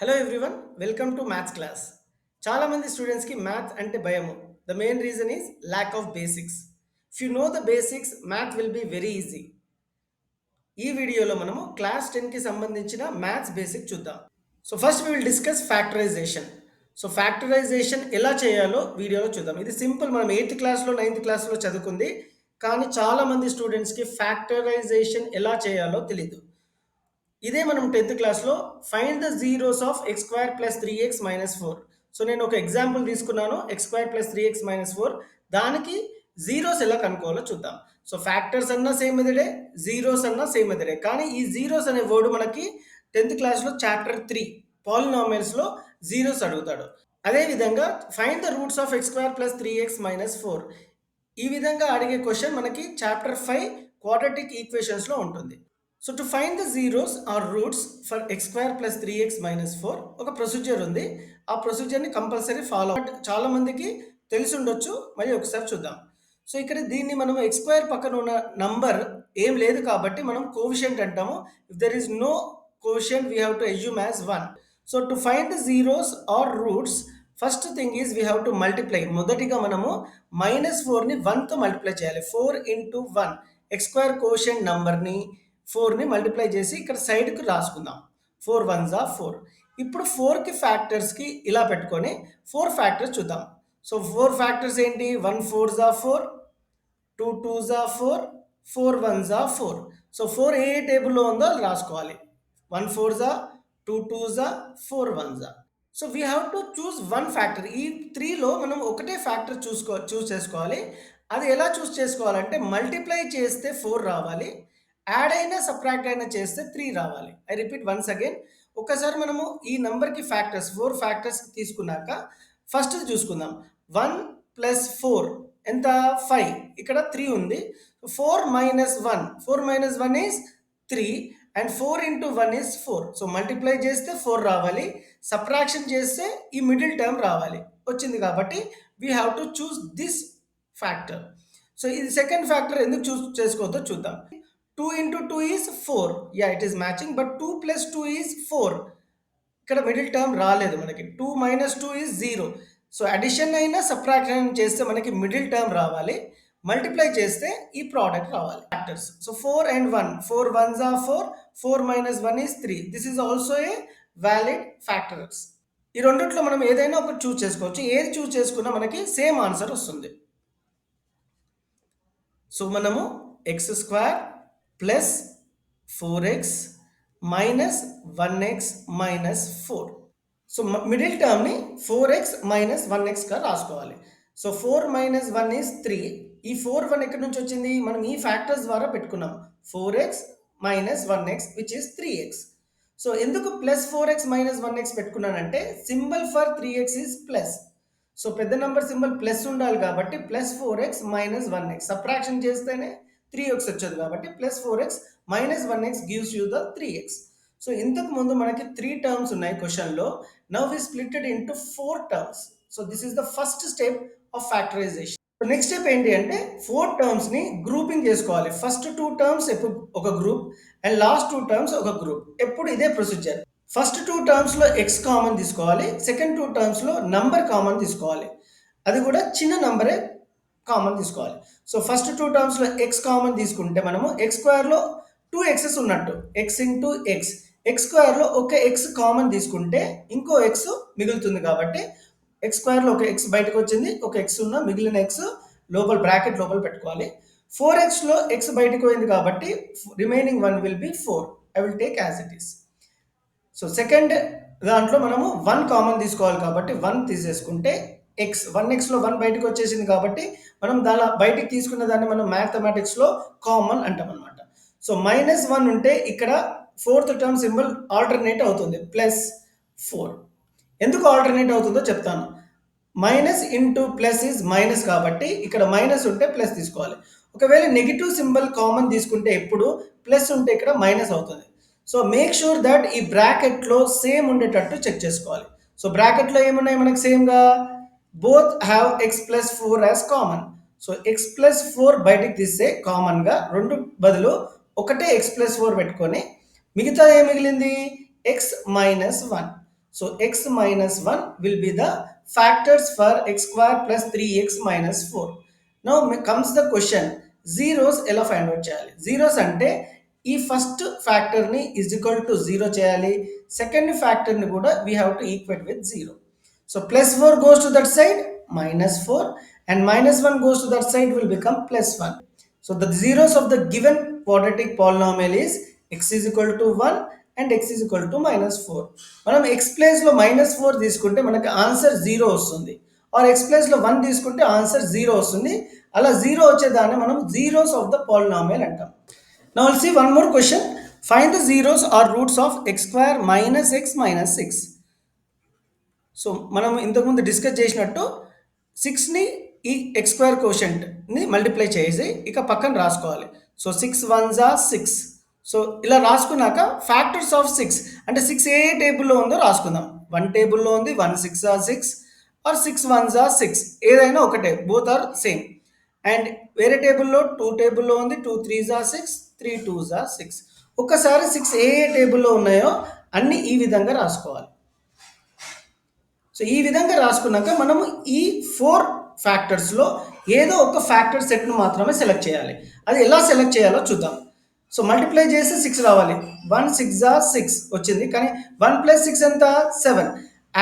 Hello everyone, welcome to maths class. చాలా మంది స్టూడెంట్స్కి మ్యాథ్స్ అంటే భయము. The main reason is lack of basics. If you know the basics, math will be very easy. ఈ వీడియోలో మనము క్లాస్ 10కి సంబంధించిన మ్యాథ్స్ బేసిక్ చూద్దాం. So first we will discuss factorisation. So factorisation ఎలా చేయాలో వీడియోలో చూద్దాం. ఇది సింపుల్, మనం 8th క్లాస్లో 9th క్లాస్లో చదువుకుంది. కానీ చాలా మంది స్టూడెంట్స్కి ఫ్యాక్టరైజేషన్ ఎలా చేయాలో తెలీదు. ఇదే మనం 10th క్లాస్లో find the zeros of X square plus 3x minus 4. So నేను ఒక ఎగ్జాంపుల్ తీసుకున్నాను, X square plus 3x minus 4. దానికి జీరోస్ ఎలా కనుక్కోవాలో చూద్దాం. సో ఫ్యాక్టర్స్ అన్నా సేమ్ మెథడే, జీరోస్ అన్నా సేమ్ మెథడే. కానీ ఈ జీరోస్ అనే వర్డ్ మనకి 10th క్లాస్లో చాప్టర్ 3 పాలినామియల్స్లో జీరోస్ అడుగుతాడు. అదేవిధంగా find the roots of X square plus 3x minus 4. ఈ విధంగా అడిగే క్వశ్చన్ మనకి చాప్టర్ 5 క్వాడ్రాటిక్ ఈక్వేషన్స్లో ఉంటుంది. So to find the zeros or roots for X square plus 3x minus 4 ఒక ప్రొసీజర్ ఉంది. ఆ ప్రొసీజర్ని కంపల్సరీ ఫాలో. చాలా మందికి తెలిసి ఉండొచ్చు, మరి ఒకసారి చూద్దాం. సో ఇక్కడ దీన్ని మనం ఎక్స్ స్క్వేర్ పక్కన ఉన్న నంబర్ ఏం లేదు కాబట్టి మనం కోవిషియంట్ అంటాము. If there is no coefficient we have to assume as 1. So to find the zeros or roots, first thing is we have to multiply. మొదటిగా మనము -4ని 1తో మల్టిప్లై చేయాలి. 4 ఇంటూ 1 ఎక్స్ స్క్వేర్ కోవిషియంట్ నంబర్ని 4ని multiply చేసి ఇక్కడ సైడ్కి రాసుకుందాం. 4 1s are 4. ఇప్పుడు 4కి ఫ్యాక్టర్స్కి ఇలా పెట్టుకొని 4 ఫ్యాక్టర్స్ చూద్దాం. సో 4 ఫ్యాక్టర్స్ ఏంటి? 1 4s are 4, 2 2s are 4, 4 1s are 4. So 4 ఏ టేబుల్లో ఉందో అది రాసుకోవాలి. 1 4s are, 2 2s are, 4 1s are. So we have to choose one factor. ఈ 3లో మనం ఒకటే ఫ్యాక్టర్ చూస్ చేసుకోవాలి. అది ఎలా చూస్ చేసుకోవాలంటే మల్టిప్లై చేస్తే 4 రావాలి, యాడ్ అయినా సబ్ట్రాక్ట్ అయినా చేస్తే 3 రావాలి. I repeat once again. ఒకసారి మనము ఈ నంబర్కి ఫ్యాక్టర్స్ 4 ఫ్యాక్టర్స్ తీసుకున్నాక ఫస్ట్ చూసుకుందాం. 1 ప్లస్ 4 ఎంత? 5. ఇక్కడ 3 ఉంది. 4 minus 1, 4 minus 1 is 3 and 4 into 1 is 4. So multiply చేస్తే 4 రావాలి, సబ్ట్రాక్షన్ చేస్తే ఈ మిడిల్ టర్మ్ రావాలి. వచ్చింది కాబట్టి we have to choose this factor. So ఇది సెకండ్ ఫ్యాక్టర్ ఎందుకు చూస్ చేసుకోవద్దో చూద్దాం. 2 into 2 is 4. Yeah, it is matching, but 2 plus 2 is 4. ఇక్కడ మిడిల్ టర్మ్ రాలేదు మనకి. 2 minus 2 is 0. సో అడిషన్ అయినా సబ్ట్రాక్షన్ చేస్తే మనకి మిడిల్ టర్మ్ రావాలి, మల్టిప్లై చేస్తే ఈ ప్రోడక్ట్ రావాలి. Factors. So 4 and 1, 4 1s are 4, 4 minus 1 is 3. This is also a valid factors. ఈ రెండిట్లో మనం ఏదైనా ఒకటి చూస్ చేసుకోవచ్చు. ఏది చూస్ చేసుకున్నా మనకి సేమ్ ఆన్సర్ వస్తుంది. సో మనము x square plus 4x minus 1x minus 4. So middle టర్మ్ని 4x మైనస్ 1xగా రాసుకోవాలి. So 4 minus 1 is 3. ఈ 4 1 ఎక్కడి నుంచి వచ్చింది? మనం ఈ ఫ్యాక్టర్స్ ద్వారా పెట్టుకున్నాం. 4x minus 1x which is 3x. So ఎందుకు ప్లస్ 4x మైనస్ 1x పెట్టుకున్నానంటే symbol for 3x is plus. So పెద్ద నెంబర్ సింబల్ ప్లస్ ఉండాలి కాబట్టి plus 4x minus 1x. Subtraction చేస్తేనే 3x వచ్చేది కాబట్టి plus 4x minus 1x gives you the 3x. So ఇంతకు ముందు మనకి 3 టర్మ్స్ ఉన్నాయి క్వశ్చన్లో. Now we split it into 4 terms. So this is the first step of factorisation. Next step ఏంటి అంటే 4 టర్మ్స్ని గ్రూపింగ్ చేసుకోవాలి. ఫస్ట్ 2 టర్మ్స్ ఎప్పుడు ఒక గ్రూప్ అండ్ లాస్ట్ 2 టర్మ్స్ ఒక గ్రూప్. ఎప్పుడు ఇదే ప్రొసీజర్. ఫస్ట్ 2 టర్మ్స్లో ఎక్స్ కామన్ తీసుకోవాలి, సెకండ్ 2 టర్మ్స్లో నంబర్ కామన్ తీసుకోవాలి, అది కూడా చిన్న నంబరే కామన్ తీసుకోవాలి. సో ఫస్ట్ 2 టర్మ్స్లో ఎక్స్ కామన్ తీసుకుంటే మనము ఎక్స్ స్క్వేర్లో 2 x's ఉన్నట్టు, ఎక్స్ ఇంటూ ఎక్స్. ఎక్స్ స్క్వేర్లో ఒక ఎక్స్ కామన్ తీసుకుంటే ఇంకో ఎక్స్ మిగులుతుంది కాబట్టి ఎక్స్ స్క్వేర్లో ఒక ఎక్స్ బయటకు వచ్చింది, ఒక ఎక్స్ ఉన్న మిగిలిన ఎక్స్ లోపల బ్రాకెట్ లోపల పెట్టుకోవాలి. 4xలో ఎక్స్ బయటకు పోయింది కాబట్టి remaining 1 will be 4. I will take as it is. So second దాంట్లో మనము 1 కామన్ తీసుకోవాలి కాబట్టి 1 తీసేసుకుంటే ఎక్స్ 1xలో 1 బయటకు వచ్చేసింది కాబట్టి మనం దాని బయటికి తీసుకున్న దాన్ని మనం మ్యాథమెటిక్స్లో కామన్ అంటాం అనమాట. సో -1 ఉంటే ఇక్కడ 4th టర్మ్ సింబల్ ఆల్టర్నేట్ అవుతుంది, +4. ఎందుకు ఆల్టర్నేట్ అవుతుందో చెప్తాను. Minus into plus is minus కాబట్టి ఇక్కడ మైనస్ ఉంటే ప్లస్ తీసుకోవాలి. ఒకవేళ నెగిటివ్ సింబల్ కామన్ తీసుకుంటే ఎప్పుడు ప్లస్ ఉంటే ఇక్కడ మైనస్ అవుతుంది. సో మేక్ షూర్ దట్ ఈ బ్రాకెట్లో సేమ్ ఉండేటట్టు చెక్ చేసుకోవాలి. సో బ్రాకెట్లో ఏమున్నాయి మనకి సేమ్గా? Both have x plus 4 as common. So x plus 4 బయటికి తీస్తే కామన్గా 2 బదులు ఒకటే x ప్లస్ 4 పెట్టుకొని మిగతా ఏం మిగిలింది? x minus 1. So x minus 1 will be the factors for x square plus 3x minus 4. Now comes the question, zeros ఎలా ఫైండ్ అవుట్ చేయాలి? జీరోస్ అంటే ఈ ఫస్ట్ ఫ్యాక్టర్ని ఈజ్ ఈక్వల్ టు జీరో చేయాలి, సెకండ్ ఫ్యాక్టర్ని కూడా we have to equate with zero. So plus 4 goes to that side, minus 4, and minus 1 goes to that side will become plus 1. So the zeros of the given quadratic polynomial is x is equal to 1 and x is equal to minus 4. మనం x place లో minus 4 తీసుకుంటే మనకి answer 0 వస్తుంది, are x place లో 1 తీసుకుంటే answer 0 వస్తుంది. అలా 0 వచ్చేదాన్ని మనం జీరోస్ ఆఫ్ ద పాలినామియల్ అంటాం. Now we'll see one more question. Find the zeros or roots of x square minus x minus 6. So మనం ఇంతకుముందు డిస్కస్ చేసినట్టు 6ని ఈ ఎక్స్ స్క్వేర్ కోషెంట్ని మల్టిప్లై చేసి ఇక పక్కన రాసుకోవాలి. So 6 1s are 6. సో ఇలా రాసుకున్నాక ఫ్యాక్టర్స్ ఆఫ్ 6 అంటే 6 ఏ టేబుల్లో ఉందో రాసుకుందాం. 1 టేబుల్లో ఉంది, 1 6 are 6 ఆర్ 6 1s are 6, ఏదైనా ఒకటే, బోత్ ఆర్ సేమ్. అండ్ వేరే టేబుల్లో 2 టేబుల్లో ఉంది, 2 3s are 6, 3 2s are 6. ఒక్కసారి 6 ఏ టేబుల్లో ఉన్నాయో అన్ని ఈ విధంగా రాసుకోవాలి. సో ఈ విధంగా రాసుకున్నాక మనము ఈ 4 ఫ్యాక్టర్స్లో ఏదో ఒక ఫ్యాక్టర్ సెట్ను మాత్రమే సెలెక్ట్ చేయాలి. అది ఎలా సెలెక్ట్ చేయాలో చూద్దాం. సో మల్టిప్లై చేస్తే 6 రావాలి. 1 6 6 వచ్చింది, కానీ 1 ప్లస్ 6 ఎంత 7.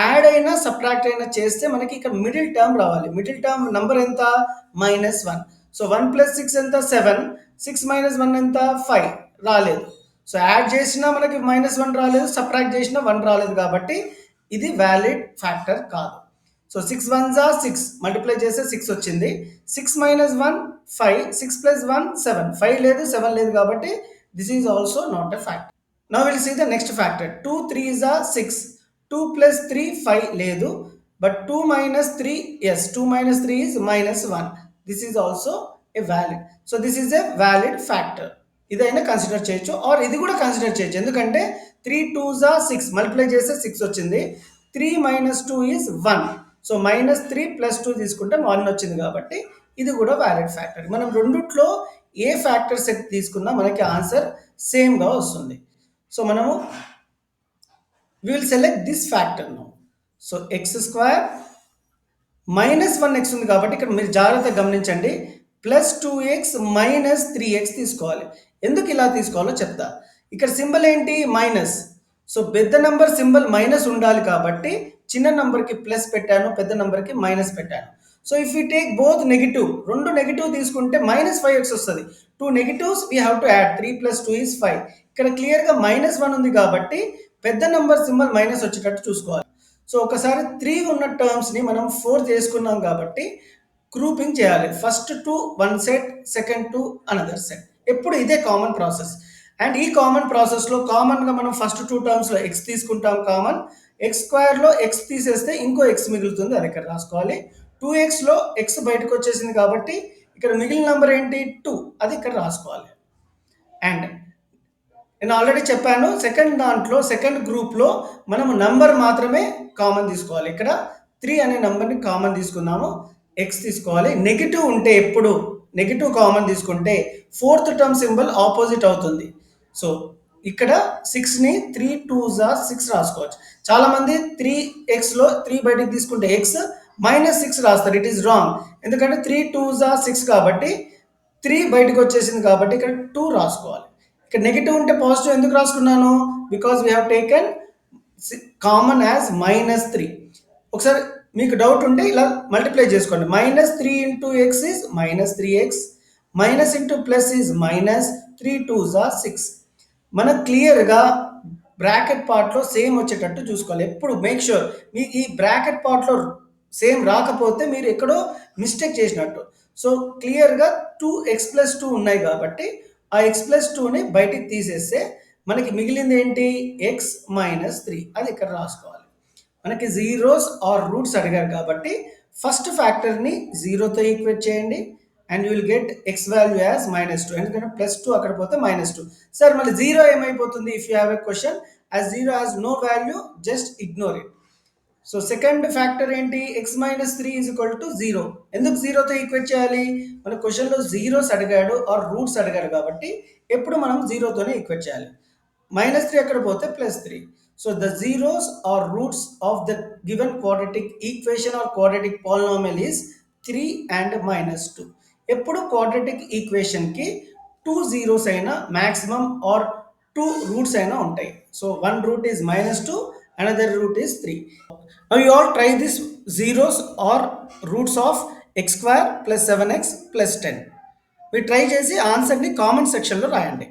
యాడ్ అయినా సబ్ట్రాక్ట్ అయినా చేస్తే మనకి ఇక్కడ మిడిల్ టర్మ్ రావాలి. మిడిల్ టర్మ్ నంబర్ ఎంత -1. సో 1 ప్లస్ 6 ఎంత 7, 6 మైనస్ 1 ఎంత 5 రాలేదు. సో యాడ్ చేసినా మనకి -1 రాలేదు, సబ్ట్రాక్ట్ చేసినా 1 రాలేదు, కాబట్టి ఇది వ్యాలిడ్ ఫ్యాక్టర్ కాదు. సో 6 1s are 6, మల్టిప్లై చేస్తే 6 వచ్చింది. 6 minus 1 5, 6 plus 1 7, 5 లేదు 7 లేదు, కాబట్టి this is also not a factor. Now will see the next factor. 2 3s are 6, 2 plus 3 5 లేదు, but 2 minus 3 yes, 2 minus 3 is -1. This is also a valid. So this is a valid factor. ఇదైనా consider చేయొచ్చు, or ఇది కూడా consider చేయొచ్చు, ఎందుకంటే 3 2s are 6, multiply చేస్తే 6 వచ్చింది. 3 minus 2 is 1. So -3 plus 2 తీసుకుంటే 1 వచ్చింది, కాబట్టి ఇది కూడా వ్యాలిడ్ ఫ్యాక్టర్. మనం రెండిట్లో ఏ ఫ్యాక్టర్ సెట్ తీసుకున్నా మనకి ఆన్సర్ సేమ్గా వస్తుంది. సో మనము we will select this factor now. So X square -1x ఉంది, కాబట్టి ఇక్కడ మీరు జాగ్రత్తగా గమనించండి, +2x -3x తీసుకోవాలి. ఎందుకు ఇలా తీసుకోవాలో చెప్తా. ఇక్కడ సింబల్ ఏంటి మైనస్. సో పెద్ద నెంబర్ సింబల్ మైనస్ ఉండాలి, కాబట్టి చిన్న నెంబర్కి ప్లస్ పెట్టాను, పెద్ద నెంబర్కి మైనస్ పెట్టాను. So if you take both negative, రెండు నెగిటివ్ తీసుకుంటే -5x వస్తుంది. 2 negatives we have to add, 3 plus 2 is 5. ఇక్కడ క్లియర్గా -1 ఉంది, కాబట్టి పెద్ద నెంబర్ సింబల్ మైనస్ వచ్చేటట్టు చూసుకోవాలి. సో ఒకసారి 3 ఉన్న టర్మ్స్ని మనం 4 చేసుకున్నాం, కాబట్టి గ్రూపింగ్ చేయాలి. First to one set, second to another set. ఎప్పుడు ఇదే కామన్ ప్రాసెస్. అండ్ ఈ కామన్ ప్రాసెస్లో కామన్గా మనం ఫస్ట్ 2 టర్మ్స్లో ఎక్స్ తీసుకుంటాం కామన్. ఎక్స్ స్క్వేర్లో ఎక్స్ తీసేస్తే ఇంకో ఎక్స్ మిగులుతుంది, అది ఇక్కడ రాసుకోవాలి. 2xలో ఎక్స్ బయటకు వచ్చేసింది, కాబట్టి ఇక్కడ మిగిలిన నెంబర్ ఏంటి 2, అది ఇక్కడ రాసుకోవాలి. అండ్ నేను ఆల్రెడీ చెప్పాను, సెకండ్ గ్రూప్లో మనము నంబర్ మాత్రమే కామన్ తీసుకోవాలి. ఇక్కడ 3 అనే నెంబర్ని కామన్ తీసుకున్నాము, ఎక్స్ తీసుకోవాలి. నెగిటివ్ ఉంటే, ఎప్పుడు నెగిటివ్ కామన్ తీసుకుంటే 4th టర్మ్ సింబల్ ఆపోజిట్ అవుతుంది. సో ఇక్కడ 6ని 3 2s are 6 రాసుకోవచ్చు. చాలామంది 3xలో 3 బయటకు తీసుకుంటే ఎక్స్ -6 రాస్తారు. ఇట్ ఈస్ రాంగ్, ఎందుకంటే 3 2s are 6 కాబట్టి 3 బయటకు వచ్చేసింది, కాబట్టి ఇక్కడ 2 రాసుకోవాలి. ఇక్కడ నెగిటివ్ ఉంటే పాజిటివ్ ఎందుకు రాసుకున్నాను, because we have taken common as -3. ఒకసారి మీకు డౌట్ ఉంటే ఇలా మల్టిప్లై చేసుకోండి. -3 into x is -3x, minus into plus is -3 2s are 6. మనం క్లియర్గా బ్రాకెట్ పార్ట్లో సేమ్ వచ్చేటట్టు చూసుకోవాలి. ఎప్పుడు మేక్ షూర్ మీకు ఈ బ్రాకెట్ పార్ట్లో సేమ్ రాకపోతే మీరు ఎక్కడో మిస్టేక్ చేసినట్టు. సో క్లియర్గా 2x + 2 ఉన్నాయి, కాబట్టి ఆ x + 2ని బయటికి తీసేస్తే మనకి మిగిలింది ఏంటి x -3, అది ఇక్కడ రాసుకోవాలి. మనకి జీరోస్ ఆర్ రూట్స్ అడిగారు, కాబట్టి ఫస్ట్ ఫ్యాక్టర్ని 0తో ఈక్వేట్ చేయండి and you will get x value as -2, ఎందుకంటే +2 అక్కడ పోతే -2. సార్ మళ్ళీ 0 ఏమైపోతుంది? If you have a question as 0 has no value, just ignore it. So second factor ఏంటి, x -3 = 0. ఎందుకు 0తో ఈక్వేట్ చేయాలి? మన క్వశ్చన్లో జీరోస్ అడిగాడు ఆర్ రూట్స్ అడిగాడు, కాబట్టి ఎప్పుడు మనం 0తోనే ఈక్వేట్ చేయాలి. -3 అక్కడ పోతే +3. So the zeros or roots of the given quadratic equation or quadratic polynomial is 3 and minus 2. ఎప్పుడు క్వాడ్రటిక్ ఈక్వేషన్ కి టూ జీరోస్ అయినా మాక్సిమం ఆర్ టూ రూట్స్ అయినా ఉంటాయి. So one root is minus 2, another root is 3. Now you all try this zeros or roots of x square plus 7x plus 10. మీరు try చేసి ఆన్సర్ని comment సెక్షన్లో రాయండి.